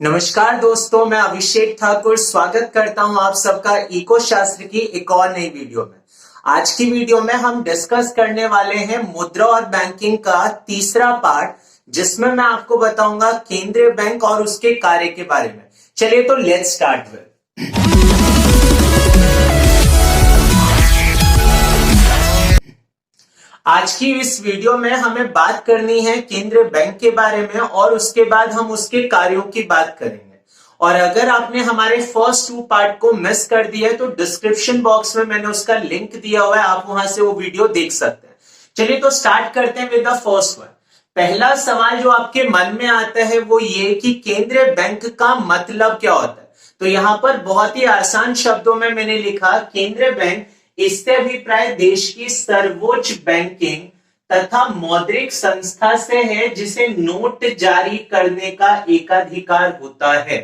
नमस्कार दोस्तों, मैं अभिषेक ठाकुर स्वागत करता हूं आप सबका इको शास्त्र की एक और नई वीडियो में। आज की वीडियो में हम डिस्कस करने वाले हैं मुद्रा और बैंकिंग का तीसरा पार्ट, जिसमें मैं आपको बताऊंगा केंद्रीय बैंक और उसके कार्य के बारे में। चलिए तो लेट्स स्टार्ट विद। आज की इस वीडियो में हमें बात करनी है केंद्रीय बैंक के बारे में और उसके बाद हम उसके कार्यों की बात करेंगे। और अगर आपने हमारे फर्स्ट 2 पार्ट को मिस कर दिया है तो डिस्क्रिप्शन बॉक्स में मैंने उसका लिंक दिया हुआ है, आप वहां से वो वीडियो देख सकते हैं। चलिए तो स्टार्ट करते हैं विद द फर्स्ट वन। पहला सवाल जो आपके मन में आता है वो ये कि केंद्रीय बैंक का मतलब क्या होता है। तो यहां पर बहुत ही आसान शब्दों में मैंने लिखा केंद्रीय बैंक इससे अभिप्राय देश की सर्वोच्च बैंकिंग तथा मौद्रिक संस्था से है जिसे नोट जारी करने का एकाधिकार होता है।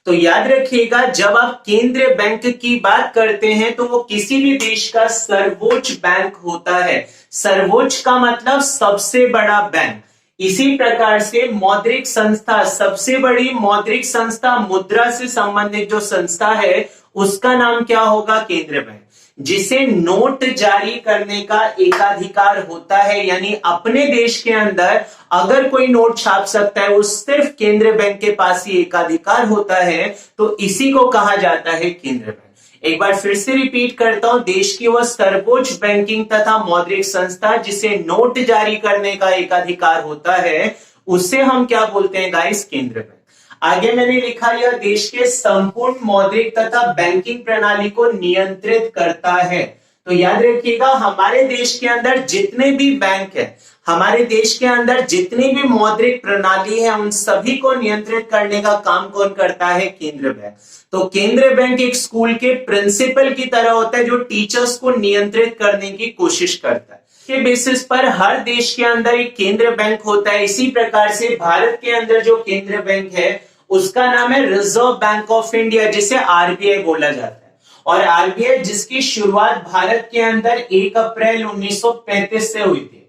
तो याद रखिएगा, जब आप केंद्रीय बैंक की बात करते हैं तो वो किसी भी देश का सर्वोच्च बैंक होता है। सर्वोच्च का मतलब सबसे बड़ा बैंक। इसी प्रकार से मौद्रिक संस्था, सबसे बड़ी मौद्रिक संस्था, मुद्रा से संबंधित जो संस्था है उसका नाम क्या होगा? केंद्रीय बैंक। जिसे नोट जारी करने का एकाधिकार होता है, यानी अपने देश के अंदर अगर कोई नोट छाप सकता है वो सिर्फ केंद्रीय बैंक के पास ही एकाधिकार होता है, तो इसी को कहा जाता है केंद्रीय बैंक। एक बार फिर से रिपीट करता हूं, देश की वह सर्वोच्च बैंकिंग तथा मौद्रिक संस्था जिसे नोट जारी करने का एकाधिकार होता है उसे हम क्या बोलते हैं गाइस? केंद्रीय बैंक। आगे मैंने लिखा, यह देश के संपूर्ण मौद्रिक तथा बैंकिंग प्रणाली को नियंत्रित करता है। तो याद रखिएगा, हमारे देश के अंदर जितने भी बैंक है, हमारे देश के अंदर जितनी भी मौद्रिक प्रणाली है, उन सभी को नियंत्रित करने का काम कौन करता है? केंद्रीय बैंक। तो केंद्रीय बैंक एक स्कूल के प्रिंसिपल की तरह होता है जो टीचर्स को नियंत्रित करने की कोशिश करता है। के बेसिस पर हर देश के अंदर एक केंद्रीय बैंक होता है। इसी प्रकार से भारत के अंदर जो केंद्रीय बैंक है उसका नाम है रिजर्व बैंक ऑफ इंडिया, जिसे आरबीआई बोला जाता है। और आरबीआई जिसकी शुरुआत भारत के अंदर 1 अप्रैल 1935 से हुई थी।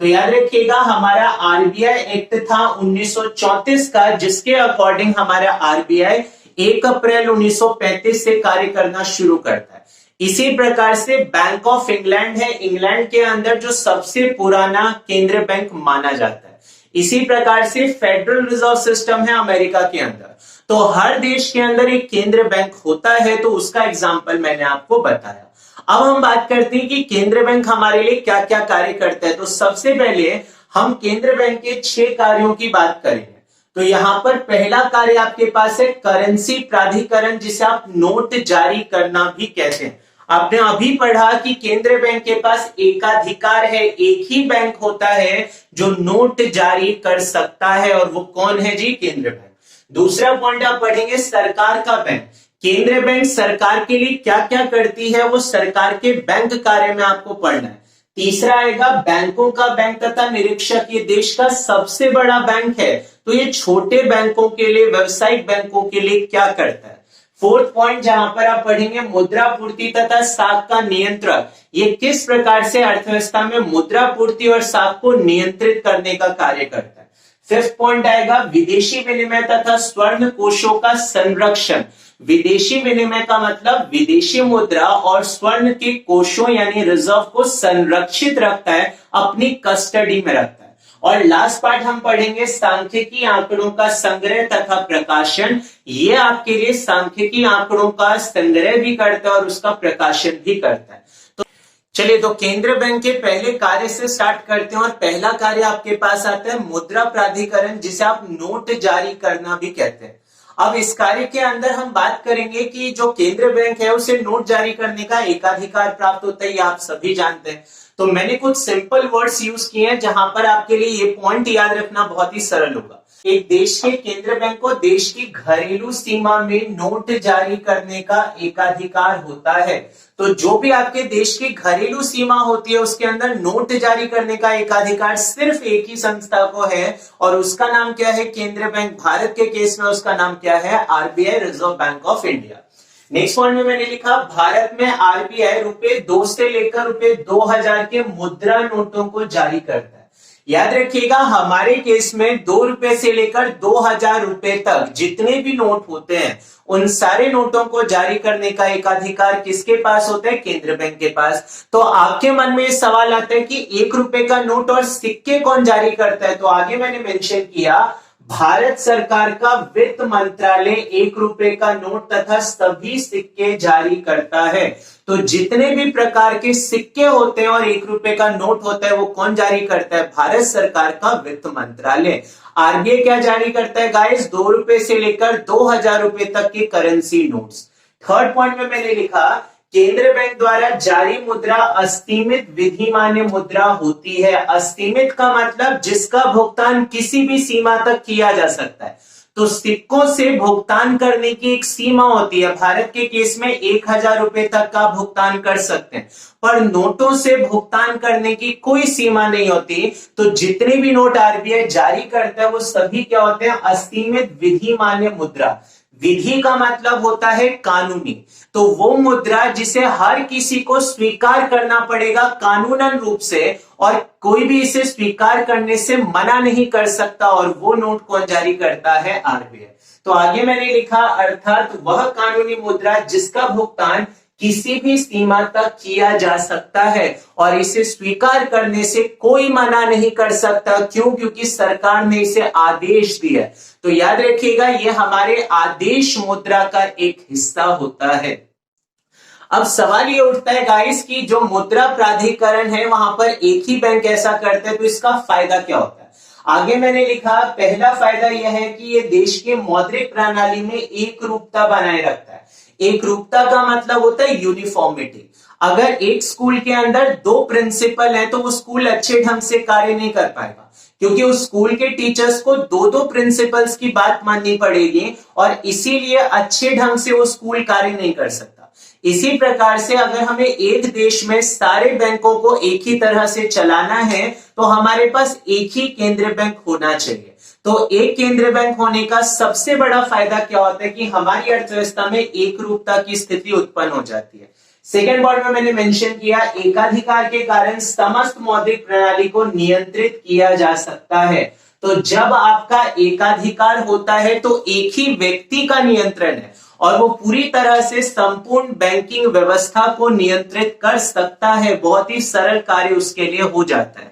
तो याद रखिएगा, हमारा आरबीआई एक्ट था 1934 का, जिसके अकॉर्डिंग हमारा आरबीआई 1 अप्रैल 1935 से कार्य करना शुरू करता है। इसी प्रकार से बैंक ऑफ इंग्लैंड है, इंग्लैंड के अंदर जो सबसे पुराना केंद्रीय बैंक माना जाता है। इसी प्रकार से फेडरल रिजर्व सिस्टम है अमेरिका के अंदर। तो हर देश के अंदर एक केंद्रीय बैंक होता है, तो उसका एग्जांपल मैंने आपको बताया। अब हम बात करते हैं कि केंद्रीय बैंक हमारे लिए क्या क्या कार्य करता है। तो सबसे पहले हम केंद्रीय बैंक के 6 कार्यों की बात करेंगे। तो यहां पर पहला कार्य आपके पास है करेंसी प्राधिकरण, जिसे आप नोट जारी करना भी कहते हैं। आपने अभी पढ़ा कि केंद्रीय बैंक के पास एकाधिकार है, एक ही बैंक होता है जो नोट जारी कर सकता है, और वो कौन है जी? केंद्रीय बैंक। दूसरा पॉइंट आप पढ़ेंगे सरकार का बैंक। केंद्रीय बैंक सरकार के लिए क्या क्या करती है वो सरकार के बैंक कार्य में आपको पढ़ना है। तीसरा आएगा बैंकों का बैंक तथा निरीक्षक। ये देश का सबसे बड़ा बैंक है, तो ये छोटे बैंकों के लिए, व्यवसायिक बैंकों के लिए क्या करता है। फोर्थ पॉइंट जहां पर आप पढ़ेंगे मुद्रा पूर्ति तथा साख का नियंत्रक। ये किस प्रकार से अर्थव्यवस्था में मुद्रा पूर्ति और साख को नियंत्रित करने का कार्य करता है। फिफ्थ पॉइंट आएगा विदेशी विनिमय तथा स्वर्ण कोषों का संरक्षण। विदेशी विनिमय का मतलब विदेशी मुद्रा और स्वर्ण के कोषों यानी रिजर्व को संरक्षित रखता है, अपनी कस्टडी में रखता है। और लास्ट पार्ट हम पढ़ेंगे सांख्यिकी आंकड़ों का संग्रह तथा प्रकाशन। ये आपके लिए सांख्यिकी आंकड़ों का संग्रह भी करता है और उसका प्रकाशन भी करता है। तो चलिए, तो केंद्रीय बैंक के पहले कार्य से स्टार्ट करते हैं। और पहला कार्य आपके पास आता है मुद्रा प्राधिकरण, जिसे आप नोट जारी करना भी कहते हैं। अब इस कार्य के अंदर हम बात करेंगे कि जो केंद्रीय बैंक है उसे नोट जारी करने का एकाधिकार प्राप्त होता है, ये आप सभी जानते हैं। तो मैंने कुछ सिंपल वर्ड्स यूज किए हैं जहां पर आपके लिए ये पॉइंट याद रखना बहुत ही सरल होगा। एक देश के केंद्रीय बैंक को देश की घरेलू सीमा में नोट जारी करने का एकाधिकार होता है। तो जो भी आपके देश की घरेलू सीमा होती है उसके अंदर नोट जारी करने का एकाधिकार सिर्फ एक ही संस्था को है, और उसका नाम क्या है? केंद्रीय बैंक। भारत के केस में उसका नाम क्या है? RBI, reserve bank of India. Next point में मैंने लिखा भारत में आरबीआई ₹2 से लेकर ₹2000 के मुद्रा नोटों को जारी करता है। याद रखिएगा, हमारे केस में 2 रुपए से लेकर 2000 रुपए तक जितने भी नोट होते हैं उन सारे नोटों को जारी करने का एकाधिकार किसके पास होता है? केंद्र बैंक के पास। तो आपके मन में सवाल आता है कि 1 रुपए का नोट और सिक्के कौन जारी करता है? तो आगे मैंने मेंशन किया, भारत सरकार का वित्त मंत्रालय 1 रुपए का नोट तथा सभी सिक्के जारी करता है। तो जितने भी प्रकार के सिक्के होते हैं और 1 रुपए का नोट होता है वो कौन जारी करता है? भारत सरकार का वित्त मंत्रालय। आरबीआई क्या जारी करता है गाइस? 2 रुपए से लेकर 2000 रुपए तक के करेंसी नोट्स। थर्ड पॉइंट में मैंने लिखा, केंद्र बैंक द्वारा जारी मुद्रा असीमित विधिमान्य मुद्रा होती है। असीमित का मतलब जिसका भुगतान किसी भी सीमा तक किया जा सकता है। तो सिक्कों से भुगतान करने की एक सीमा होती है। भारत के केस में 1000 रुपए तक का भुगतान कर सकते हैं, पर नोटों से भुगतान करने की कोई सीमा नहीं होती। तो जितने भी नोट आरबीआई जारी करता है वो सभी क्या होते हैं? असीमित विधिमान्य मुद्रा। विधि का मतलब होता है कानूनी। तो वो मुद्रा जिसे हर किसी को स्वीकार करना पड़ेगा कानूनन रूप से, और कोई भी इसे स्वीकार करने से मना नहीं कर सकता, और वो नोट कौन जारी करता है? आरबीआई। तो आगे मैंने लिखा, अर्थात वह कानूनी मुद्रा जिसका भुगतान किसी भी सीमा तक किया जा सकता है और इसे स्वीकार करने से कोई मना नहीं कर सकता। क्यों? क्योंकि सरकार ने इसे आदेश दिया। तो याद रखिएगा, ये हमारे आदेश मुद्रा का एक हिस्सा होता है। अब सवाल ये उठता है गाइस कि जो मुद्रा प्राधिकरण है वहां पर एक ही बैंक ऐसा करता है, तो इसका फायदा क्या होता है? आगे मैंने लिखा, पहला फायदा यह है कि ये देश के मौद्रिक प्रणाली में एक रूपता बनाए रखता है। एक रूपता का मतलब होता है यूनिफॉर्मिटी। अगर एक स्कूल के अंदर 2 प्रिंसिपल हैं तो वो स्कूल अच्छे ढंग से कार्य नहीं कर पाएगा, क्योंकि उस स्कूल के टीचर्स को 2 प्रिंसिपल्स की बात माननी पड़ेगी और इसीलिए अच्छे ढंग से वो स्कूल कार्य नहीं कर सकता। इसी प्रकार से अगर हमें एक देश में सारे बैंकों को एक ही तरह से चलाना है तो हमारे पास एक ही केंद्रीय बैंक होना चाहिए। तो एक केंद्रीय बैंक होने का सबसे बड़ा फायदा क्या होता है कि हमारी अर्थव्यवस्था में एक रूपता की स्थिति उत्पन्न हो जाती है। सेकेंड पॉइंट में मैंने मेंशन किया, एकाधिकार के कारण समस्त मौद्रिक प्रणाली को नियंत्रित किया जा सकता है। तो जब आपका एकाधिकार होता है तो एक ही व्यक्ति का नियंत्रण है और वो पूरी तरह से संपूर्ण बैंकिंग व्यवस्था को नियंत्रित कर सकता है। बहुत ही सरल कार्य उसके लिए हो जाता है।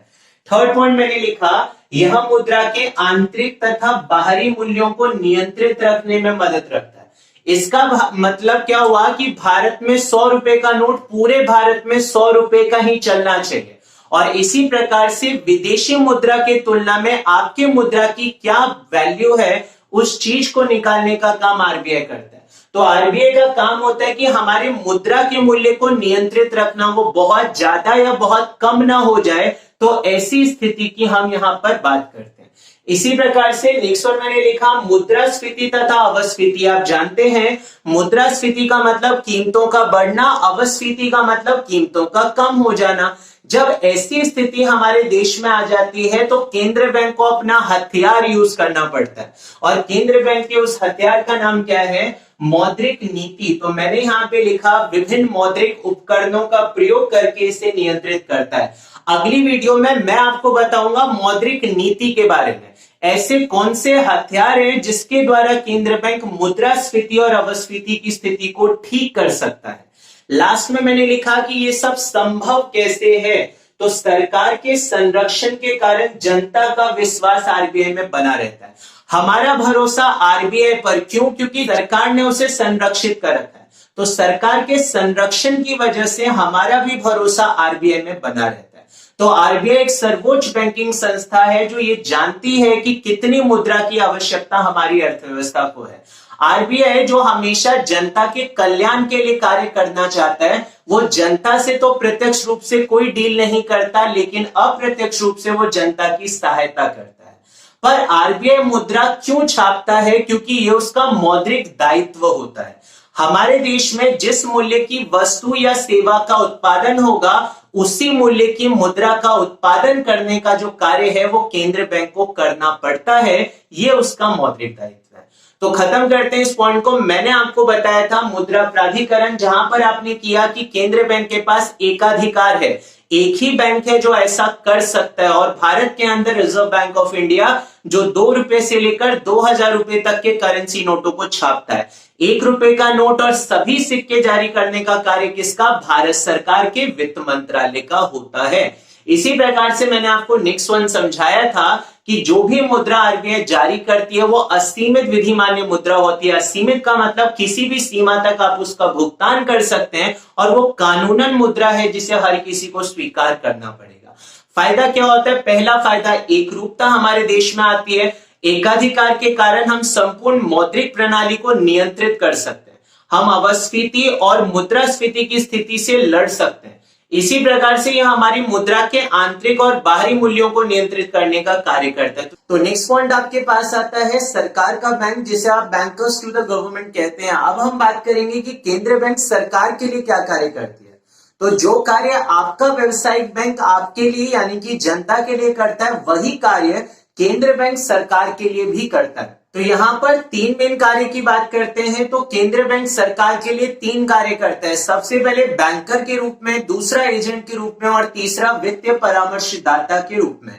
थर्ड पॉइंट मैंने लिखा, यह मुद्रा के आंतरिक तथा बाहरी मूल्यों को नियंत्रित रखने में मदद रखता है। इसका मतलब क्या हुआ कि भारत में 100 रुपए का नोट पूरे भारत में 100 रुपए का ही चलना चाहिए, और इसी प्रकार से विदेशी मुद्रा के तुलना में आपके मुद्रा की क्या वैल्यू है उस चीज को निकालने का काम आरबीआई करता है। तो आरबीआई का काम होता है कि हमारे मुद्रा के मूल्य को नियंत्रित रखना, वो बहुत ज्यादा या बहुत कम ना हो जाए। तो ऐसी स्थिति की हम यहां पर बात करते हैं। इसी प्रकार से नेक्स्ट वन मैंने लिखा, मुद्रास्फीति तथा अवस्फीति। आप जानते हैं मुद्रास्फीति का मतलब कीमतों का बढ़ना, अवस्फीति का मतलब कीमतों का कम हो जाना। जब ऐसी स्थिति हमारे देश में आ जाती है तो केंद्र बैंक को अपना हथियार यूज करना पड़ता है, और केंद्र बैंक के उस हथियार का नाम क्या है? मौद्रिक नीति। तो मैंने यहां पे लिखा, विभिन्न मौद्रिक उपकरणों का प्रयोग करके इसे नियंत्रित करता है। अगली वीडियो में मैं आपको बताऊंगा मौद्रिक नीति के बारे में, ऐसे कौन से हथियार हैं जिसके द्वारा केंद्र बैंक मुद्रास्फीति और अवस्फीति की स्थिति को ठीक कर सकता है। लास्ट में मैंने लिखा कि ये सब संभव कैसे है? तो सरकार के संरक्षण के कारण जनता का विश्वास आरबीआई में बना रहता है। हमारा भरोसा आरबीआई पर क्यों? क्योंकि सरकार ने उसे संरक्षित कर रखा है। तो सरकार के संरक्षण की वजह से हमारा भी भरोसा आरबीआई में बना रहता है। तो आरबीआई एक सर्वोच्च बैंकिंग संस्था है जो ये जानती है कि कितनी मुद्रा की आवश्यकता हमारी अर्थव्यवस्था को है। आरबीआई जो हमेशा जनता के कल्याण के लिए कार्य करना चाहता है, वो जनता से तो प्रत्यक्ष रूप से कोई डील नहीं करता, लेकिन अप्रत्यक्ष रूप से वो जनता की सहायता करता है। पर आरबीआई मुद्रा क्यों छापता है? क्योंकि ये उसका मौद्रिक दायित्व होता है। हमारे देश में जिस मूल्य की वस्तु या सेवा का उत्पादन होगा उसी मूल्य की मुद्रा का उत्पादन करने का जो कार्य है वो केंद्र बैंक को करना पड़ता है। ये उसका मौद्रिक दायित्व है। तो खत्म करते हैं इस पॉइंट को। मैंने आपको बताया था मुद्रा प्राधिकरण, जहां पर आपने किया कि केंद्र बैंक के पास एकाधिकार है। एक ही बैंक है जो ऐसा कर सकता है, और भारत के अंदर रिजर्व बैंक ऑफ इंडिया जो 2 रुपए से लेकर 2000 रुपए तक के करेंसी नोटों को छापता है। 1 रुपए का नोट और सभी सिक्के जारी करने का कार्य किसका? भारत सरकार के वित्त मंत्रालय का होता है। इसी प्रकार से मैंने आपको नेक्स्ट वन समझाया था कि जो भी मुद्रा आरबीआई जारी करती है वो असीमित विधिमान्य मुद्रा होती है। असीमित का मतलब किसी भी सीमा तक आप उसका भुगतान कर सकते हैं, और वो कानूनन मुद्रा है जिसे हर किसी को स्वीकार करना पड़ेगा। फायदा क्या होता है? पहला फायदा, एक रूपता हमारे देश में आती है। एकाधिकार के कारण हम संपूर्ण मौद्रिक प्रणाली को नियंत्रित कर सकते हैं। हम अपस्फीति और मुद्रास्फीति की स्थिति से लड़ सकते हैं। इसी प्रकार से यह हमारी मुद्रा के आंतरिक और बाहरी मूल्यों को नियंत्रित करने का कार्य करता है। तो नेक्स्ट पॉइंट आपके पास आता है सरकार का बैंक, जिसे आप बैंकर्स टू द गवर्नमेंट कहते हैं। अब हम बात करेंगे कि केंद्रीय बैंक सरकार के लिए क्या कार्य करती है। तो जो कार्य आपका व्यवसायिक बैंक आपके लिए यानी कि जनता के लिए करता है, वही कार्य केंद्रीय बैंक सरकार के लिए भी करता है। तो यहाँ पर 3 मेन कार्य की बात करते हैं। तो केंद्रीय बैंक सरकार के लिए 3 कार्य करता है। सबसे पहले बैंकर के रूप में, दूसरा एजेंट के रूप में, और तीसरा वित्तीय परामर्शदाता के रूप में।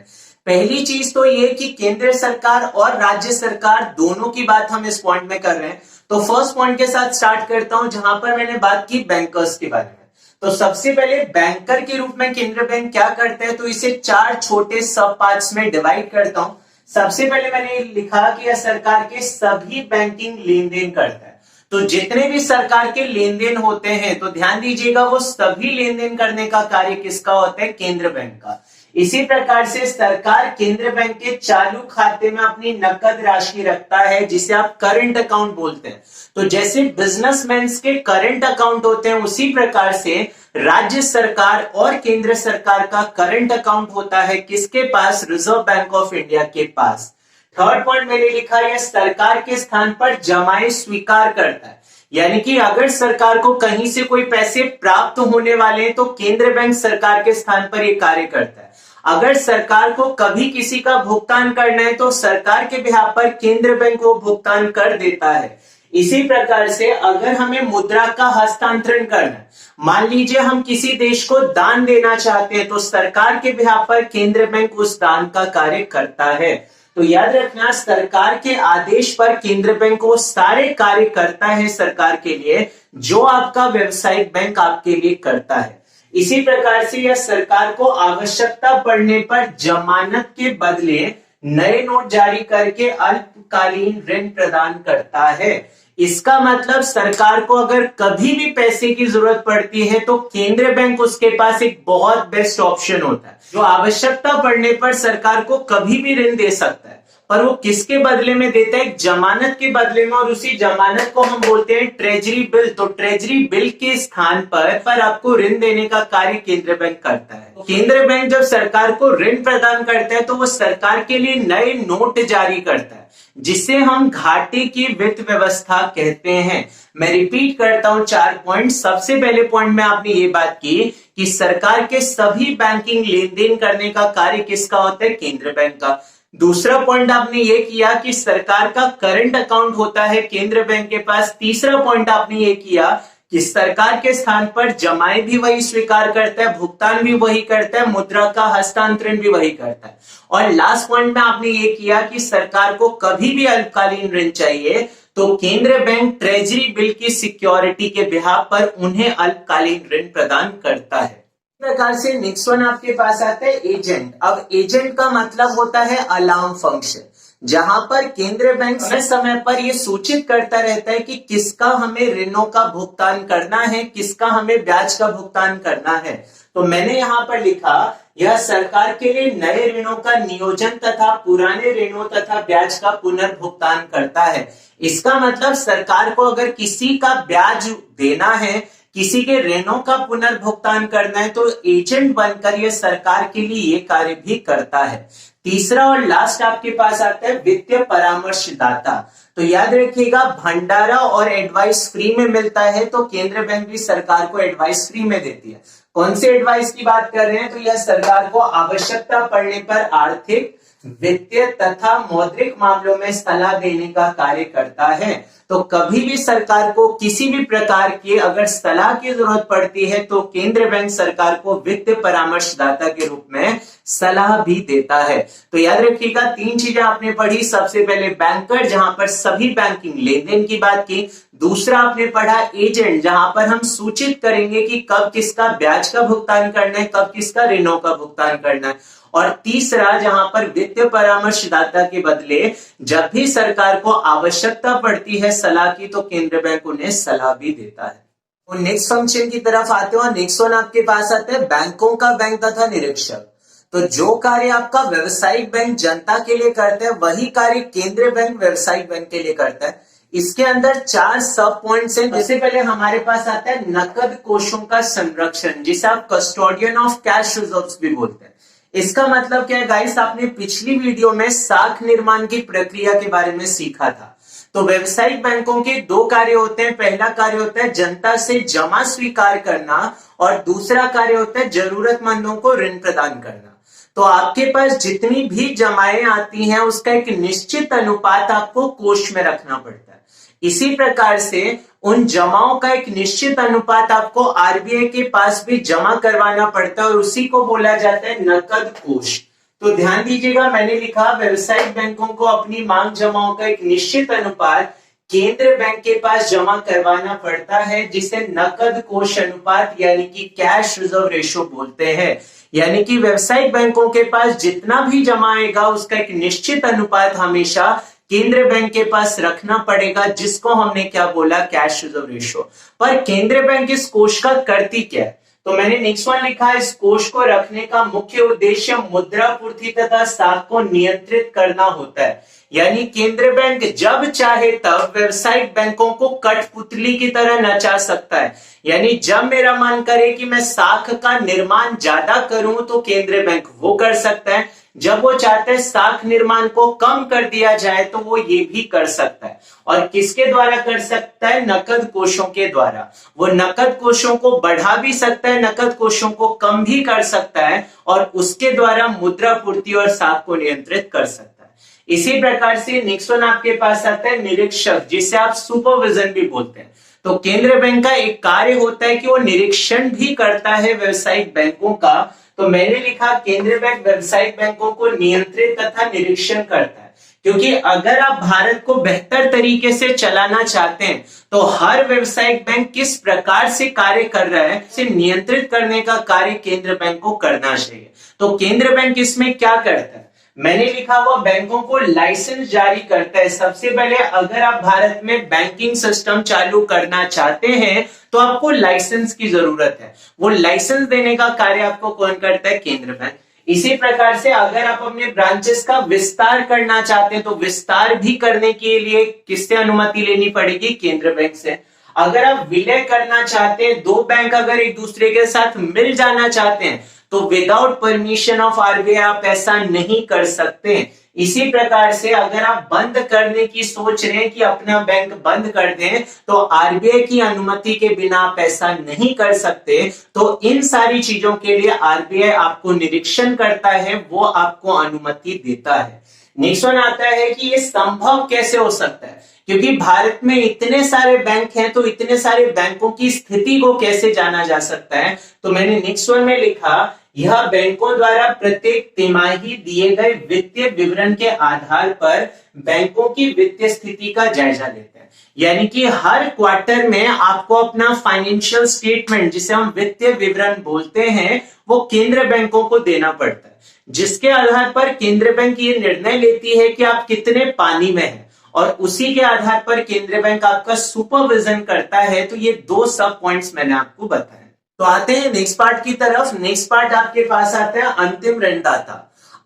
पहली चीज तो ये कि केंद्र सरकार और राज्य सरकार दोनों की बात हम इस पॉइंट में कर रहे हैं। तो फर्स्ट पॉइंट के साथ स्टार्ट करता हूं, जहां पर मैंने बात की बैंकर्स के बारे में। तो सबसे पहले बैंकर के रूप में केंद्रीय बैंक क्या करता है, तो इसे 4 छोटे सब पार्ट्स में डिवाइड करता हूं। सबसे पहले मैंने लिखा कि यह सरकार के सभी बैंकिंग लेन देन करता है। तो जितने भी सरकार के लेन देन होते हैं, तो ध्यान दीजिएगा, वो सभी लेन देन करने का कार्य किसका होता है? केंद्र बैंक का। इसी प्रकार से सरकार केंद्र बैंक के चालू खाते में अपनी नकद राशि रखता है, जिसे आप करंट अकाउंट बोलते हैं। तो जैसे बिजनेसमैन के करंट अकाउंट होते हैं, उसी प्रकार से राज्य सरकार और केंद्र सरकार का करंट अकाउंट होता है किसके पास? रिजर्व बैंक ऑफ इंडिया के पास। थर्ड पॉइंट मैंने लिखा है सरकार के स्थान पर जमाएं स्वीकार करता है। यानी कि अगर सरकार को कहीं से कोई पैसे प्राप्त होने वाले हैं, तो केंद्र बैंक सरकार के स्थान पर यह कार्य करता है। अगर सरकार को कभी किसी का भुगतान करना है, तो सरकार के बिहाफ पर केंद्र बैंक वो भुगतान कर देता है। इसी प्रकार से अगर हमें मुद्रा का हस्तांतरण करना है, मान लीजिए हम किसी देश को दान देना चाहते हैं, तो सरकार के बिहाफ पर केंद्र बैंक उस दान का कार्य करता है। तो याद रखना, सरकार के आदेश पर केंद्र बैंक वो सारे कार्य करता है सरकार के लिए, जो आपका व्यवसायिक बैंक आपके लिए करता है। इसी प्रकार से यह सरकार को आवश्यकता पड़ने पर जमानत के बदले नए नोट जारी करके अल्पकालीन ऋण प्रदान करता है। इसका मतलब सरकार को अगर कभी भी पैसे की जरूरत पड़ती है, तो केंद्र बैंक उसके पास एक बहुत बेस्ट ऑप्शन होता है, जो आवश्यकता पड़ने पर सरकार को कभी भी ऋण दे सकता है। पर वो किसके बदले में देता है? जमानत के बदले में, और उसी जमानत को हम बोलते हैं ट्रेजरी बिल। तो ट्रेजरी बिल के स्थान पर आपको ऋण देने का कार्य केंद्र बैंक करता है। तो केंद्र बैंक जब सरकार को ऋण प्रदान करता है, तो वो सरकार के लिए नए नोट जारी करता है, जिसे हम घाटे की वित्त व्यवस्था कहते हैं। मैं रिपीट करता हूं 4 पॉइंट। सबसे पहले पॉइंट में आपने ये बात की कि सरकार के सभी बैंकिंग लेन देन करने का कार्य किसका होता है? केंद्र बैंक का। दूसरा पॉइंट आपने ये किया कि सरकार का करंट अकाउंट होता है केंद्र बैंक के पास। तीसरा पॉइंट आपने ये किया कि सरकार के स्थान पर जमाएं भी वही स्वीकार करता है, भुगतान भी वही करता है, मुद्रा का हस्तांतरण भी वही करता है। और लास्ट पॉइंट में आपने ये किया कि सरकार को कभी भी अल्पकालीन ऋण चाहिए, तो केंद्र बैंक ट्रेजरी बिल की सिक्योरिटी के बिहाफ पर उन्हें अल्पकालीन ऋण प्रदान करता है। प्रकार से नेक्स्ट वन आपके पास आता है एजेंट। अब एजेंट का मतलब होता है अलार्म फंक्शन, जहां पर केंद्र बैंक समय पर यह सूचित करता रहता है कि किसका हमें ऋणों का भुगतान करना है, किसका हमें ब्याज का भुगतान करना है। तो मैंने यहां पर लिखा, यह सरकार के लिए नए ऋणों का नियोजन तथा पुराने ऋणों तथा ब्याज का पुनर्भुगतान करता है। इसका मतलब सरकार को अगर किसी का ब्याज देना है, किसी के ऋणों का पुनर्भुगतान करना है, तो एजेंट बनकर यह सरकार के लिए ये कार्य भी करता है। तीसरा और लास्ट आपके पास आता है वित्तीय परामर्शदाता। तो याद रखिएगा, भंडारा और एडवाइस फ्री में मिलता है, तो केंद्र बैंक भी सरकार को एडवाइस फ्री में देती है। कौन से एडवाइस की बात कर रहे हैं? तो यह सरकार को आवश्यकता पड़ने पर आर्थिक वित्तीय तथा मौद्रिक मामलों में सलाह देने का कार्य करता है। तो कभी भी सरकार को किसी भी प्रकार की अगर सलाह की जरूरत पड़ती है तो केंद्रीय बैंक सरकार को वित्तीय परामर्शदाता के रूप में सलाह भी देता है। तो याद रखिएगा, 3 चीजें आपने पढ़ी। सबसे पहले बैंकर, जहां पर सभी बैंकिंग लेन देन की बात की। दूसरा आपने पढ़ा एजेंट, जहां पर हम सूचित करेंगे कि कब किसका ब्याज का भुगतान करना है, कब किसका ऋणों का भुगतान करना है। और तीसरा, जहां पर वित्तीय परामर्शदाता के बदले जब भी सरकार को आवश्यकता पड़ती है सलाह की तो केंद्रीय बैंक उन्हें सलाह भी देता है। तो नेक्स्ट फंक्शन की तरफ आते हो। नेक्स्ट वन आपके पास आता है बैंकों का बैंक तथा निरीक्षक। तो जो कार्य आपका व्यवसायिक बैंक जनता के लिए करता है वही कार्य केंद्रीय बैंक व्यवसायिक बैंक के लिए करता है। इसके अंदर 4 सब पॉइंट्स हैं। सबसे पहले हमारे पास आता है नकद कोषों का संरक्षण, जिसे आप कस्टोडियन ऑफ कैश रिजर्व्स भी बोलते हैं। इसका मतलब क्या है गाइस, आपने पिछली वीडियो में साख निर्माण की प्रक्रिया के बारे में सीखा था। तो व्यवसायिक बैंकों के 2 कार्य होते हैं। पहला कार्य होता है जनता से जमा स्वीकार करना और दूसरा कार्य होता है जरूरतमंदों को ऋण प्रदान करना। तो आपके पास जितनी भी जमाएं आती हैं उसका एक निश्चित अनुपात आपको कोष में रखना पड़ता है। इसी प्रकार से उन जमाओं का एक निश्चित अनुपात आपको आरबीआई के पास भी जमा करवाना पड़ता है और उसी को बोला जाता है नकद कोष। तो ध्यान दीजिएगा, मैंने लिखा व्यवसायिक बैंकों को अपनी मांग जमाओं का एक निश्चित अनुपात केंद्रीय बैंक के पास जमा करवाना पड़ता है, जिसे नकद कोष अनुपात यानी कि कैश रिजर्व रेशो बोलते हैं। यानी कि व्यवसायिक बैंकों के पास जितना भी जमा आएगा उसका एक निश्चित अनुपात हमेशा केंद्रीय बैंक के पास रखना पड़ेगा, जिसको हमने क्या बोला, कैश रिजर्व रेशो। पर केंद्रीय बैंक इस कोष का करती क्या है? तो मैंने नेक्स्ट वन लिखा, इस कोष को रखने का मुख्य उद्देश्य मुद्रा पूर्ति तथा साख को नियंत्रित करना होता है। यानी केंद्रीय बैंक जब चाहे तब व्यवसायिक बैंकों को कठपुतली की तरह नचा सकता है। यानी जब मेरा मन करे कि मैं साख का निर्माण ज्यादा करूं तो केंद्रीय बैंक वो कर सकता है, जब वो चाहता है साख निर्माण को कम कर दिया जाए तो वो ये भी कर सकता है। और किसके द्वारा कर सकता है? नकद कोषों के द्वारा। वो नकद कोषों को बढ़ा भी सकता है, नकद कोषों को कम भी कर सकता है और उसके द्वारा मुद्रा पूर्ति और साख को नियंत्रित कर सकता है। इसी प्रकार से नेक्स्ट वन आपके पास आता है निरीक्षक, जिसे आप सुपरविजन भी बोलते हैं। तो केंद्रीय बैंक का एक कार्य होता है कि वो निरीक्षण भी करता है व्यवसायिक बैंकों का। तो मैंने लिखा केंद्रीय बैंक व्यवसायिक बैंकों को नियंत्रित तथा निरीक्षण करता है, क्योंकि अगर आप भारत को बेहतर तरीके से चलाना चाहते हैं तो हर व्यवसायिक बैंक किस प्रकार से कार्य कर रहा है इसे नियंत्रित करने का कार्य केंद्रीय बैंक को करना चाहिए। तो केंद्रीय बैंक इसमें क्या करता है? मैंने लिखा वो बैंकों को लाइसेंस जारी करता है। सबसे पहले अगर आप भारत में बैंकिंग सिस्टम चालू करना चाहते हैं तो आपको लाइसेंस की जरूरत है। वो लाइसेंस देने का कार्य आपको कौन करता है? केंद्रीय बैंक। इसी प्रकार से अगर आप अपने ब्रांचेस का विस्तार करना चाहते हैं तो विस्तार भी करने के लिए किससे अनुमति लेनी पड़ेगी? केंद्रीय बैंक से। अगर आप विलय करना चाहते हैं, 2 बैंक अगर एक दूसरे के साथ मिल जाना चाहते हैं तो विदाउट परमिशन ऑफ आरबीआई आप ऐसा नहीं कर सकते। इसी प्रकार से अगर आप बंद करने की सोच रहे हैं कि अपना बैंक बंद कर दें तो आरबीआई की अनुमति के बिना आप ऐसा नहीं कर सकते। तो इन सारी चीजों के लिए आरबीआई आपको निरीक्षण करता है, वो आपको अनुमति देता है। नेक्स्ट वन आता है कि ये संभव कैसे हो सकता है, क्योंकि भारत में इतने सारे बैंक हैं तो इतने सारे बैंकों की स्थिति को कैसे जाना जा सकता है। तो मैंने नेक्स्ट वन में लिखा, यह बैंकों द्वारा प्रत्येक तिमाही दिए गए वित्तीय विवरण के आधार पर बैंकों की वित्तीय स्थिति का जायजा लेते हैं। यानी कि हर क्वार्टर में आपको अपना फाइनेंशियल स्टेटमेंट, जिसे हम वित्तीय विवरण बोलते हैं, वो केंद्रीय बैंकों को देना पड़ता है, जिसके आधार पर केंद्रीय बैंक ये निर्णय लेती है कि आप कितने पानी में हैं और उसी के आधार पर केंद्रीय बैंक आपका सुपरविजन करता है। तो ये 2 सब पॉइंट्स मैंने आपको बताए। तो आते हैं नेक्स्ट पार्ट की तरफ। नेक्स्ट पार्ट आपके पास आता है अंतिम ऋणदाता।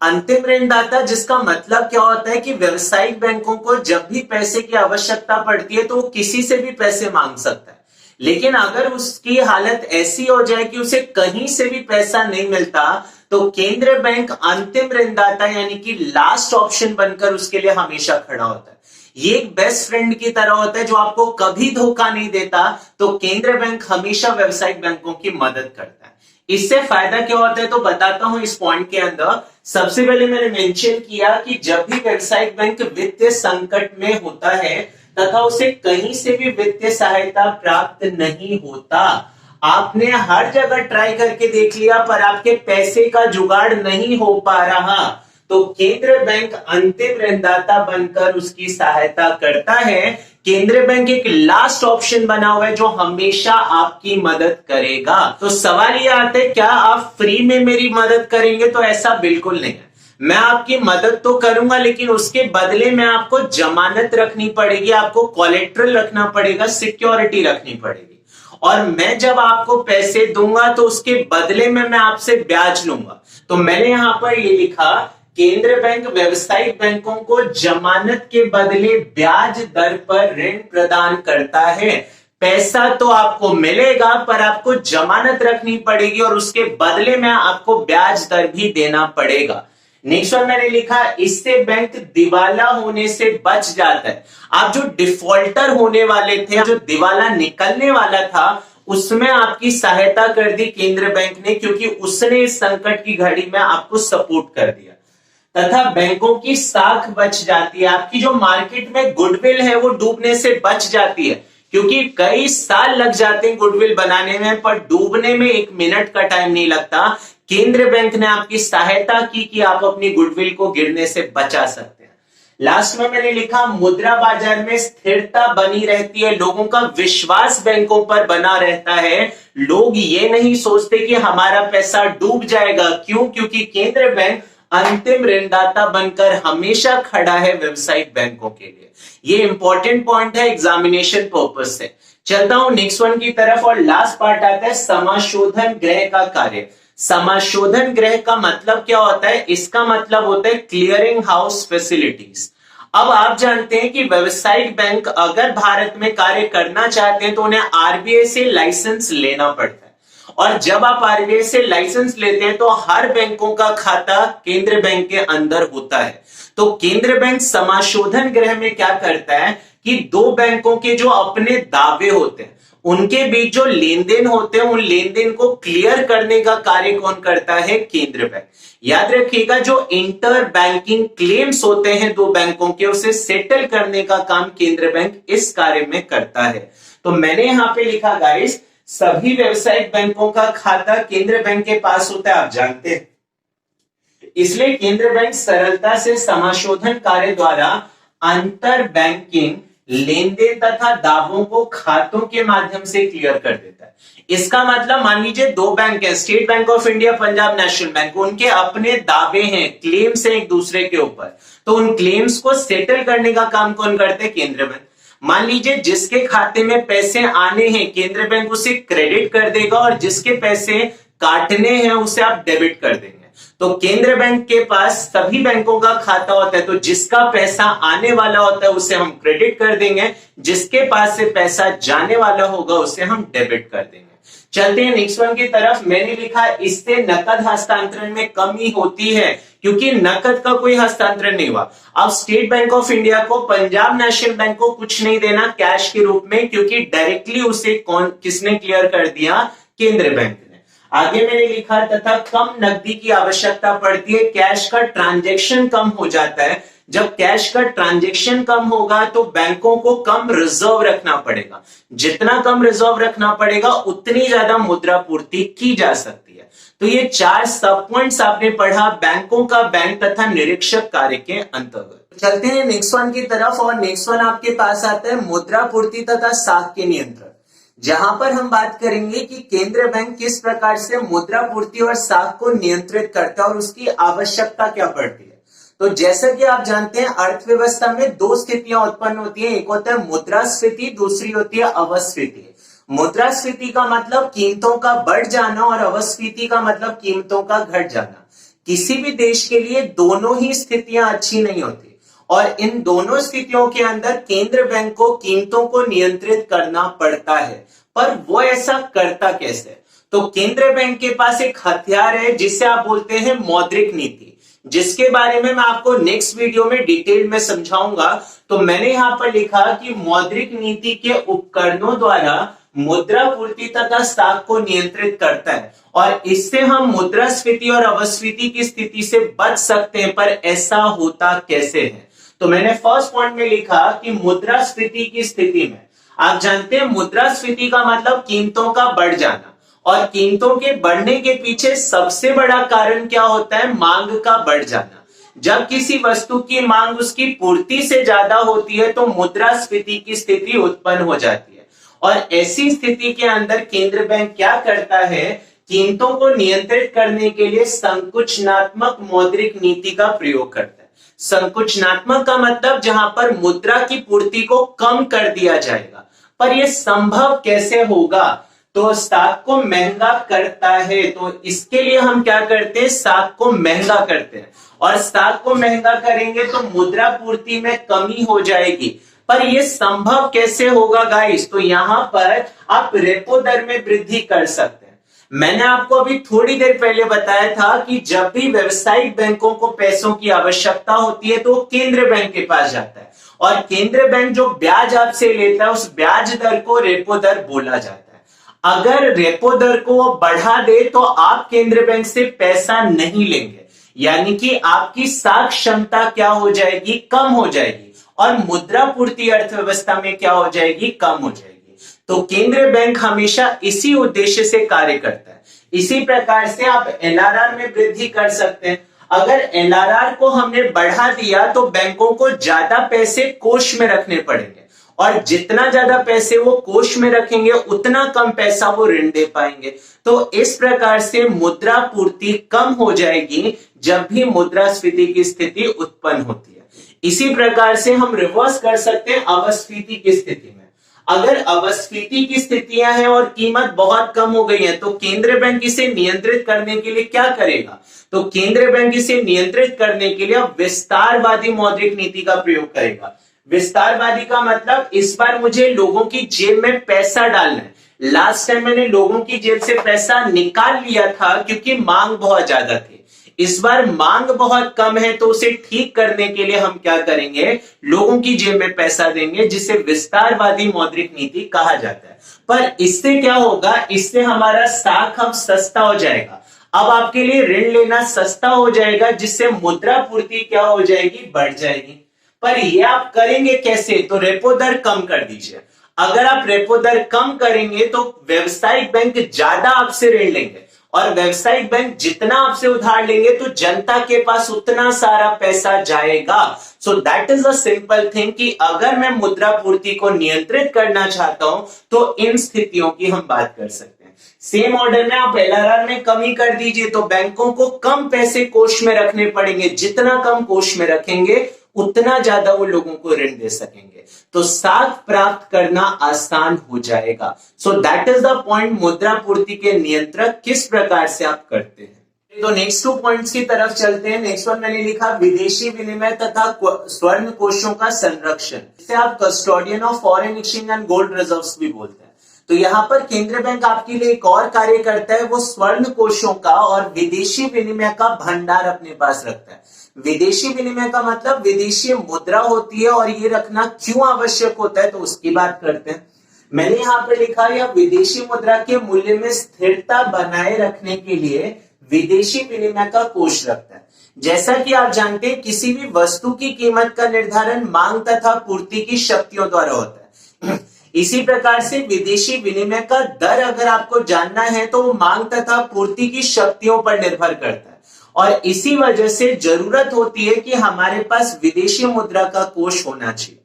अंतिम ऋणदाता, जिसका मतलब क्या होता है कि व्यवसायिक बैंकों को जब भी पैसे की आवश्यकता पड़ती है तो वो किसी से भी पैसे मांग सकता है, लेकिन अगर उसकी हालत ऐसी हो जाए कि उसे कहीं से भी पैसा नहीं मिलता तो केंद्रीय बैंक अंतिम ऋणदाता यानी कि लास्ट ऑप्शन बनकर उसके लिए हमेशा खड़ा होता है। ये एक बेस्ट फ्रेंड की तरह होता है जो आपको कभी धोखा नहीं देता। तो केंद्रीय बैंक हमेशा व्यवसायिक बैंकों की मदद करता है। इससे फायदा क्या होता है तो बताता हूं इस पॉइंट के अंदर। सबसे पहले मैंने मेंशन किया कि जब भी व्यावसायिक बैंक वित्तीय संकट में होता है तथा उसे कहीं से भी वित्तीय सहायता प्राप्त नहीं होता, आपने हर जगह ट्राई करके देख लिया पर आपके पैसे का जुगाड़ नहीं हो पा रहा, तो केंद्र बैंक अंतिम ऋणदाता बनकर उसकी सहायता करता है। केंद्रीय बैंक एक लास्ट ऑप्शन बना हुआ है जो हमेशा आपकी मदद करेगा। तो सवाल ये आता है, क्या आप फ्री में मेरी मदद करेंगे? तो ऐसा बिल्कुल नहीं है। मैं आपकी मदद तो करूंगा लेकिन उसके बदले में आपको जमानत रखनी पड़ेगी, आपको कोलेट्रल रखना पड़ेगा, सिक्योरिटी रखनी पड़ेगी। और मैं जब आपको पैसे दूंगा तो उसके बदले में मैं आपसे ब्याज लूंगा। तो मैंने यहां पर ये लिखा, केंद्र बैंक व्यावसायिक बैंकों को जमानत के बदले ब्याज दर पर ऋण प्रदान करता है। पैसा तो आपको मिलेगा पर आपको जमानत रखनी पड़ेगी और उसके बदले में आपको ब्याज दर भी देना पड़ेगा। नेक्स्ट वन मैंने लिखा, इससे बैंक दिवाला होने से बच जाता है। आप जो डिफॉल्टर होने वाले थे, जो दिवाला निकलने वाला था, उसमें आपकी सहायता कर दी केंद्र बैंक ने, क्योंकि उसने इस संकट की घड़ी में आपको सपोर्ट कर दिया। तथा बैंकों की साख बच जाती है, आपकी जो मार्केट में गुडविल है वो डूबने से बच जाती है, क्योंकि कई साल लग जाते हैं गुडविल बनाने में पर डूबने में 1 मिनट का टाइम नहीं लगता। केंद्र बैंक ने आपकी सहायता की कि आप अपनी गुडविल को गिरने से बचा सकते हैं। लास्ट में मैंने लिखा, मुद्रा बाजार में स्थिरता बनी रहती है, लोगों का विश्वास बैंकों पर बना रहता है। लोग ये नहीं सोचते कि हमारा पैसा डूब जाएगा। क्यों? क्योंकि केंद्र बैंक अंतिम ऋणदाता बनकर हमेशा खड़ा है व्यवसायिक बैंकों के लिए। ये इंपॉर्टेंट पॉइंट है एग्जामिनेशन पर्पस से। चलता हूं नेक्स्ट वन की तरफ और लास्ट पार्ट आता है समाशोधन गृह का कार्य। समाशोधन गृह का मतलब क्या होता है? इसका मतलब होता है क्लियरिंग हाउस फैसिलिटीज। अब आप जानते हैं कि व्यवसायिक बैंक अगर भारत में कार्य करना चाहते हैं तो उन्हें आरबीआई से लाइसेंस लेना पड़ता है। और जब आप आरबीआई से लाइसेंस लेते हैं तो हर बैंकों का खाता केंद्र बैंक के अंदर होता है। तो केंद्र बैंक समाशोधन गृह में क्या करता है कि दो बैंकों के जो अपने दावे होते हैं उनके बीच जो लेन देन होते हैं उन लेन देन को क्लियर करने का कार्य कौन करता है? केंद्र बैंक। याद रखिएगा, जो इंटर बैंकिंग क्लेम्स होते हैं दो बैंकों के, उसे सेटल करने का काम केंद्र बैंक इस कार्य में करता है। तो मैंने यहां पे लिखा गाइस, सभी व्यवसायिक बैंकों का खाता केंद्र बैंक के पास होता है, आप जानते हैं। इसलिए केंद्र बैंक सरलता से समाशोधन कार्य द्वारा अंतर बैंकिंग लेन देन तथा दावों को खातों के माध्यम से क्लियर कर देता है। इसका मतलब मान लीजिए दो बैंक है, state bank of India, Punjab national bank, उनके अपने दावे हैं, क्लेम्स हैं एक दूसरे के ऊपर, तो उन क्लेम्स को सेटल करने का काम कौन करते हैं? केंद्र बैंक। मान लीजिए जिसके खाते में पैसे आने हैं केंद्र बैंक उसे क्रेडिट कर देगा और जिसके पैसे काटने हैं उसे आप डेबिट कर देंगे। तो केंद्र बैंक के पास सभी बैंकों का खाता होता है, तो जिसका पैसा आने वाला होता है उसे हम क्रेडिट कर देंगे, जिसके पास से पैसा जाने वाला होगा उसे हम डेबिट कर देंगे। चलते हैं नेक्स्ट वन की तरफ। मैंने लिखा, इससे नकद हस्तांतरण में कमी होती है, क्योंकि नकद का कोई हस्तांतरण नहीं हुआ। अब स्टेट बैंक ऑफ इंडिया को पंजाब नेशनल बैंक को कुछ नहीं देना कैश के रूप में, क्योंकि डायरेक्टली उसे किसने क्लियर कर दिया? केंद्र बैंक ने। आगे मैंने लिखा, तथा कम नकदी की आवश्यकता पड़ती है, कैश का ट्रांजैक्शन कम हो जाता है। जब कैश का ट्रांजैक्शन कम होगा तो बैंकों को कम रिजर्व रखना पड़ेगा, जितना कम रिजर्व रखना पड़ेगा उतनी ज्यादा मुद्रा पूर्ति की जा सकती है। तो ये 4 सब पॉइंट्स आपने पढ़ा बैंकों का बैंक तथा निरीक्षक कार्य के अंतर्गत। चलते हैं नेक्स्ट वन की तरफ और नेक्स्ट वन आपके पास आता है मुद्रा पूर्ति तथा साख के नियंत्रण, जहां पर हम बात करेंगे कि केंद्र बैंक किस प्रकार से मुद्रा पूर्ति और साख को नियंत्रित करता है और उसकी आवश्यकता क्या पड़ती है। तो जैसा कि आप जानते हैं अर्थव्यवस्था में 2 स्थितियां उत्पन्न होती हैं, एक होता है मुद्रास्फीति, दूसरी होती है अवस्फीति। मुद्रास्फीति का मतलब कीमतों का बढ़ जाना और अवस्फीति का मतलब कीमतों का घट जाना। किसी भी देश के लिए दोनों ही स्थितियां अच्छी नहीं होती और इन दोनों स्थितियों के अंदर केंद्र बैंक को कीमतों को नियंत्रित करना पड़ता है। पर वो ऐसा करता कैसे? तो केंद्र बैंक के पास एक हथियार है जिसे आप बोलते हैं मौद्रिक नीति, जिसके बारे में मैं आपको नेक्स्ट वीडियो में डिटेल में समझाऊंगा। तो मैंने यहां पर लिखा कि मौद्रिक नीति के उपकरणों द्वारा मुद्रा पूर्ति तथा स्टॉक को नियंत्रित करता है और इससे हम मुद्रास्फीति और अपस्फीति की स्थिति से बच सकते हैं। पर ऐसा होता कैसे है? तो मैंने फर्स्ट पॉइंट में लिखा कि मुद्रास्फीति की स्थिति में आप जानते हैं मुद्रास्फीति का मतलब कीमतों का बढ़ जाना, और कीमतों के बढ़ने के पीछे सबसे बड़ा कारण क्या होता है? मांग का बढ़ जाना। जब किसी वस्तु की मांग उसकी पूर्ति से ज्यादा होती है तो मुद्रास्फीति की स्थिति उत्पन्न हो जाती है, और ऐसी स्थिति के अंदर केंद्र बैंक क्या करता है? कीमतों को नियंत्रित करने के लिए संकुचनात्मक मौद्रिक नीति का प्रयोग करता है। संकुचनात्मक का मतलब जहां पर मुद्रा की पूर्ति को कम कर दिया जाएगा। पर यह संभव कैसे होगा? तो स्टॉक को महंगा करता है, तो इसके लिए हम क्या करते हैं? स्टॉक को महंगा करते हैं, और स्टॉक को महंगा करेंगे तो मुद्रा पूर्ति में कमी हो जाएगी। पर यह संभव कैसे होगा गाइस? तो यहां पर आप रेपो दर में वृद्धि कर सकते हैं। मैंने आपको अभी थोड़ी देर पहले बताया था कि जब भी व्यावसायिक बैंकों को पैसों की आवश्यकता होती है तो केंद्र बैंक के पास जाता है, और केंद्र बैंक जो ब्याज आपसे लेता है उस ब्याज दर को रेपो दर बोला जाता है। अगर रेपो दर को वो बढ़ा दे तो आप केंद्र बैंक से पैसा नहीं लेंगे, यानी कि आपकी साख क्षमता क्या हो जाएगी? कम हो जाएगी, और मुद्रा पूर्ति अर्थव्यवस्था में क्या हो जाएगी? कम हो जाएगी। तो केंद्र बैंक हमेशा इसी उद्देश्य से कार्य करता है। इसी प्रकार से आप एलआरआर में वृद्धि कर सकते हैं। अगर एलआरआर को हमने बढ़ा दिया तो बैंकों को ज्यादा पैसे कोष में रखने पड़ेंगे, और जितना ज्यादा पैसे वो कोष में रखेंगे उतना कम पैसा वो ऋण दे पाएंगे। तो इस प्रकार से मुद्रा पूर्ति कम हो जाएगी जब भी मुद्रास्फीति की स्थिति उत्पन्न होती है। इसी प्रकार से हम रिवर्स कर सकते हैं अपस्फीति की स्थिति में। अगर अपस्फीति की स्थितियां हैं और कीमत बहुत कम हो गई है तो केंद्र बैंक इसे नियंत्रित करने के लिए क्या करेगा? तो केंद्र बैंक इसे नियंत्रित करने के लिए विस्तारवादी मौद्रिक नीति का प्रयोग करेगा। विस्तारवादी का मतलब इस बार मुझे लोगों की जेब में पैसा डालना है। लास्ट टाइम मैंने लोगों की जेब से पैसा निकाल लिया था क्योंकि मांग बहुत ज्यादा थी। इस बार मांग बहुत कम है तो उसे ठीक करने के लिए हम क्या करेंगे? लोगों की जेब में पैसा देंगे, जिसे विस्तारवादी मौद्रिक नीति कहा जाता है। पर इससे क्या होगा? इससे हमारा स्टॉक अब सस्ता हो जाएगा। अब आपके लिए ऋण लेना सस्ता हो जाएगा, जिससे मुद्रा पूर्ति क्या हो जाएगी? बढ़ जाएगी। पर ये आप करेंगे कैसे? तो रेपो दर कम कर दीजिए। अगर आप रेपो दर कम करेंगे तो व्यावसायिक बैंक ज्यादा आपसे ऋण लेंगे, और व्यावसायिक बैंक जितना आपसे उधार लेंगे तो जनता के पास उतना सारा पैसा जाएगा। So that is a simple thing कि अगर मैं मुद्रा पूर्ति को नियंत्रित करना चाहता हूं तो इन स्थितियों की हम बात कर सकते हैं। सेम ऑर्डर में आप एलआरआर में कमी कर दीजिए तो बैंकों को कम पैसे कोष में रखने पड़ेंगे। जितना कम कोष में रखेंगे उतना ज्यादा वो लोगों को ऋण दे सकेंगे, तो साख प्राप्त करना आसान हो जाएगा। So that is the point, मुद्रा पूर्ति के नियंत्रक किस प्रकार से आप करते हैं। तो नेक्स्ट 2 पॉइंट्स की तरफ चलते हैं। नेक्स्ट वन मैंने लिखा विदेशी विनिमय तथा स्वर्ण कोषों का संरक्षण। इसे आप custodian of foreign exchange and gold reserves भी बोलते हैं। तो यहाँ पर केंद्र बैंक आपके लिए एक और कार्य करता है, वो स्वर्ण कोषों का और विदेशी विनिमय का भंडार अपने पास रखता है। विदेशी विनिमय का मतलब विदेशी मुद्रा होती है, और ये रखना क्यों आवश्यक होता है तो उसकी बात करते हैं। मैंने यहाँ पर लिखा है विदेशी मुद्रा के मूल्य में स्थिरता बनाए रखने के लिए विदेशी विनिमय का कोष रखता है। जैसा कि आप जानते हैं किसी भी वस्तु की कीमत का निर्धारण मांग तथा पूर्ति की शक्तियों द्वारा होता है। इसी प्रकार से विदेशी विनिमय का दर अगर आपको जानना है तो वो मांग तथा पूर्ति की शक्तियों पर निर्भर करता है, और इसी वजह से जरूरत होती है कि हमारे पास विदेशी मुद्रा का कोष होना चाहिए।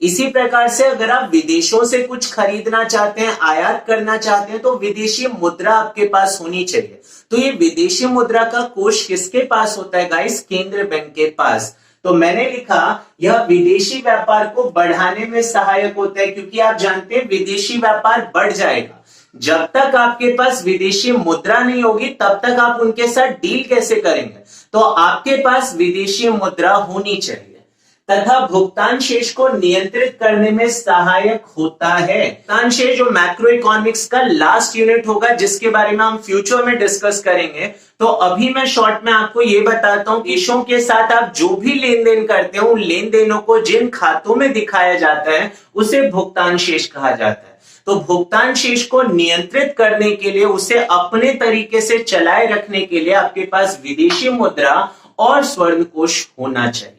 इसी प्रकार से अगर आप विदेशों से कुछ खरीदना चाहते हैं, आयात करना चाहते हैं, तो विदेशी मुद्रा आपके पास होनी चाहिए। तो ये विदेशी मुद्रा का कोष किसके पास होता है गाइस? केंद्र बैंक के पास। तो मैंने लिखा यह विदेशी व्यापार को बढ़ाने में सहायक होता है, क्योंकि आप जानते हैं विदेशी व्यापार बढ़ जाएगा। जब तक आपके पास विदेशी मुद्रा नहीं होगी तब तक आप उनके साथ डील कैसे करेंगे? तो आपके पास विदेशी मुद्रा होनी चाहिए। तथा भुगतान शेष को नियंत्रित करने में सहायक होता है। भुगतान शेष जो मैक्रो इकोनॉमिक्स का लास्ट यूनिट होगा, जिसके बारे में हम फ्यूचर में डिस्कस करेंगे। तो अभी मैं शॉर्ट में आपको ये बताता हूं, देशों के साथ आप जो भी लेन देन करते हो, उन लेन देनों को जिन खातों में दिखाया जाता है उसे भुगतान शेष कहा जाता है। तो भुगतान शेष को नियंत्रित करने के लिए, उसे अपने तरीके से चलाए रखने के लिए आपके पास विदेशी मुद्रा और स्वर्ण कोष होना चाहिए।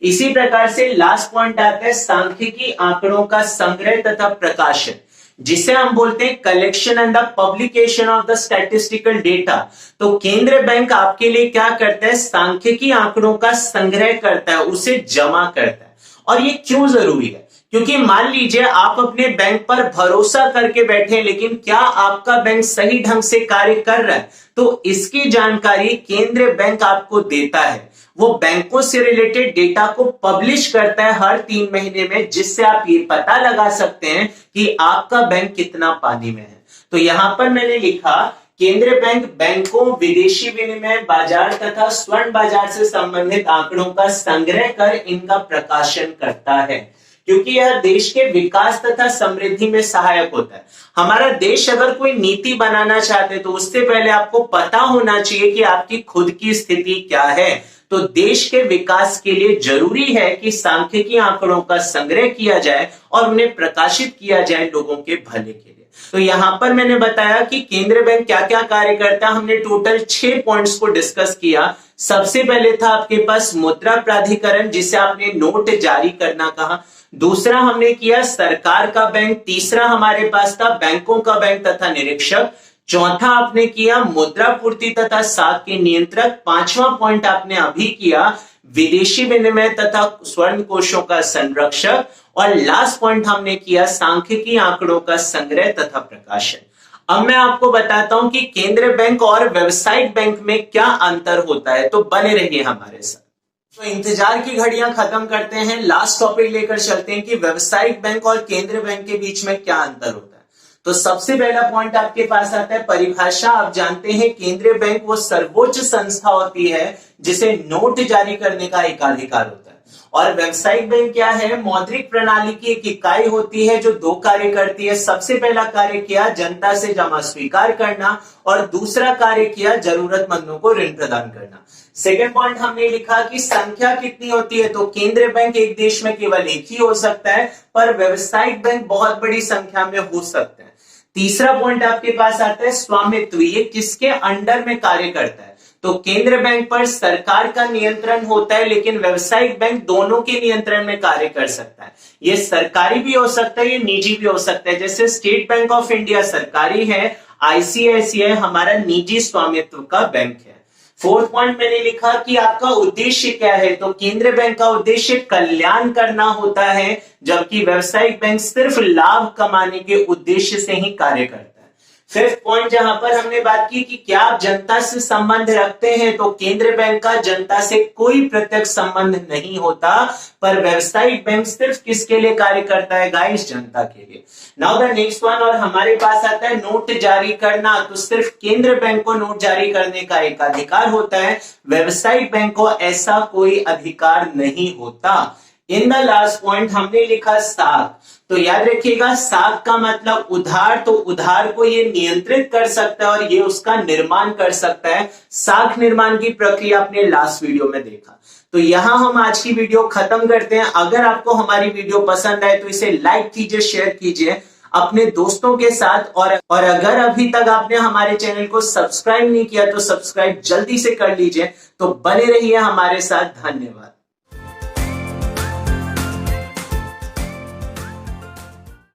इसी प्रकार से लास्ट पॉइंट आता है सांख्यिकी आंकड़ों का संग्रह तथा प्रकाशन, जिसे हम बोलते हैं collection and the publication of the statistical data. तो केंद्र बैंक आपके लिए क्या करता है, सांख्यिकी आंकड़ों का संग्रह करता है, उसे जमा करता है। और ये क्यों जरूरी है, क्योंकि मान लीजिए आप अपने बैंक पर भरोसा करके बैठे, लेकिन क्या आपका बैंक सही ढंग से कार्य कर रहा है, तो इसकी जानकारी केंद्रीय बैंक आपको देता है। वो बैंकों से रिलेटेड डेटा को पब्लिश करता है हर 3 महीने में, जिससे आप ये पता लगा सकते हैं कि आपका बैंक कितना पानी में है। तो यहां पर मैंने लिखा, केंद्रीय बैंक बैंकों, विदेशी विनिमय बाजार तथा स्वर्ण बाजार से संबंधित आंकड़ों का संग्रह कर इनका प्रकाशन करता है, क्योंकि यह देश के विकास तथा समृद्धि में सहायक होता है। हमारा देश अगर कोई नीति बनाना चाहते हैं तो उससे पहले आपको पता होना चाहिए कि आपकी खुद की स्थिति क्या है। तो देश के विकास के लिए जरूरी है कि सांख्यिकी आंकड़ों का संग्रह किया जाए और उन्हें प्रकाशित किया जाए लोगों के भले के लिए। तो यहां पर मैंने बताया कि केंद्रीय बैंक क्या क्या कार्य करता है। हमने टोटल 6 पॉइंट्स को डिस्कस किया। सबसे पहले था आपके पास मुद्रा प्राधिकरण, जिसे आपने नोट जारी करना कहा। दूसरा हमने किया सरकार का बैंक। तीसरा हमारे पास था बैंकों का बैंक तथा निरीक्षक। चौथा आपने किया मुद्रा पूर्ति तथा साख के नियंत्रक। 5वां पॉइंट आपने अभी किया विदेशी विनिमय तथा स्वर्ण कोषों का संरक्षक। और लास्ट पॉइंट हमने किया सांख्यिकी आंकड़ों का संग्रह तथा प्रकाशन। अब मैं आपको बताता हूं कि केंद्रीय बैंक और व्यावसायिक बैंक में क्या अंतर होता है, तो बने रहिए हमारे साथ। तो इंतजार की घड़ियां खत्म करते हैं, लास्ट टॉपिक लेकर चलते हैं कि व्यावसायिक बैंक और केंद्रीय बैंक के बीच में क्या अंतर होता है। तो सबसे पहला पॉइंट आपके पास आता है परिभाषा। आप जानते हैं केंद्रीय बैंक वो सर्वोच्च संस्था होती है जिसे नोट जारी करने का एकाधिकार होता है। और व्यावसायिक बैंक क्या है, मौद्रिक प्रणाली की एक इकाई होती है जो 2 कार्य करती है। सबसे पहला कार्य किया जनता से जमा स्वीकार करना, और दूसरा कार्य किया जरूरतमंदों को ऋण प्रदान करना। सेकेंड पॉइंट हमने लिखा कि संख्या कितनी होती है, तो केंद्रीय बैंक एक देश में केवल एक ही हो सकता है, पर व्यावसायिक बैंक बहुत बड़ी संख्या में हो सकते हैं। तीसरा पॉइंट आपके पास आता है स्वामित्व। ये किसके अंडर में कार्य करता है, तो केंद्र बैंक पर सरकार का नियंत्रण होता है, लेकिन व्यावसायिक बैंक दोनों के नियंत्रण में कार्य कर सकता है। ये सरकारी भी हो सकता है, ये निजी भी हो सकता है। जैसे स्टेट बैंक ऑफ इंडिया सरकारी है, आईसीआईसीआई हमारा निजी स्वामित्व का बैंक है। फोर्थ पॉइंट मैंने लिखा कि आपका उद्देश्य क्या है, तो केंद्रीय बैंक का उद्देश्य कल्याण करना होता है, जबकि व्यावसायिक बैंक सिर्फ लाभ कमाने के उद्देश्य से ही कार्य करता है। फिफ्थ पॉइंट जहां पर हमने बात की कि क्या आप जनता से संबंध रखते हैं, तो केंद्रीय बैंक का जनता से कोई प्रत्यक्ष संबंध नहीं होता, पर व्यावसायिक बैंक सिर्फ किसके लिए कार्य करता है गाइस, जनता के लिए। नाउ द नेक्स्ट वन, और हमारे पास आता है नोट जारी करना। तो सिर्फ केंद्रीय बैंक को नोट जारी करने का एक अधिकार होता है, व्यावसायिक बैंक को ऐसा कोई अधिकार नहीं होता। इन द लास्ट पॉइंट हमने लिखा साख। तो याद रखिएगा साख का मतलब उधार, तो उधार को ये नियंत्रित कर सकता है और ये उसका निर्माण कर सकता है। साख निर्माण की प्रक्रिया आपने लास्ट वीडियो में देखा। तो यहां हम आज की वीडियो खत्म करते हैं। अगर आपको हमारी वीडियो पसंद आए तो इसे लाइक कीजिए, शेयर कीजिए अपने दोस्तों के साथ, और अगर अभी तक आपने हमारे चैनल को सब्सक्राइब नहीं किया तो सब्सक्राइब जल्दी से कर लीजिए। तो बने रहिए हमारे साथ। धन्यवाद।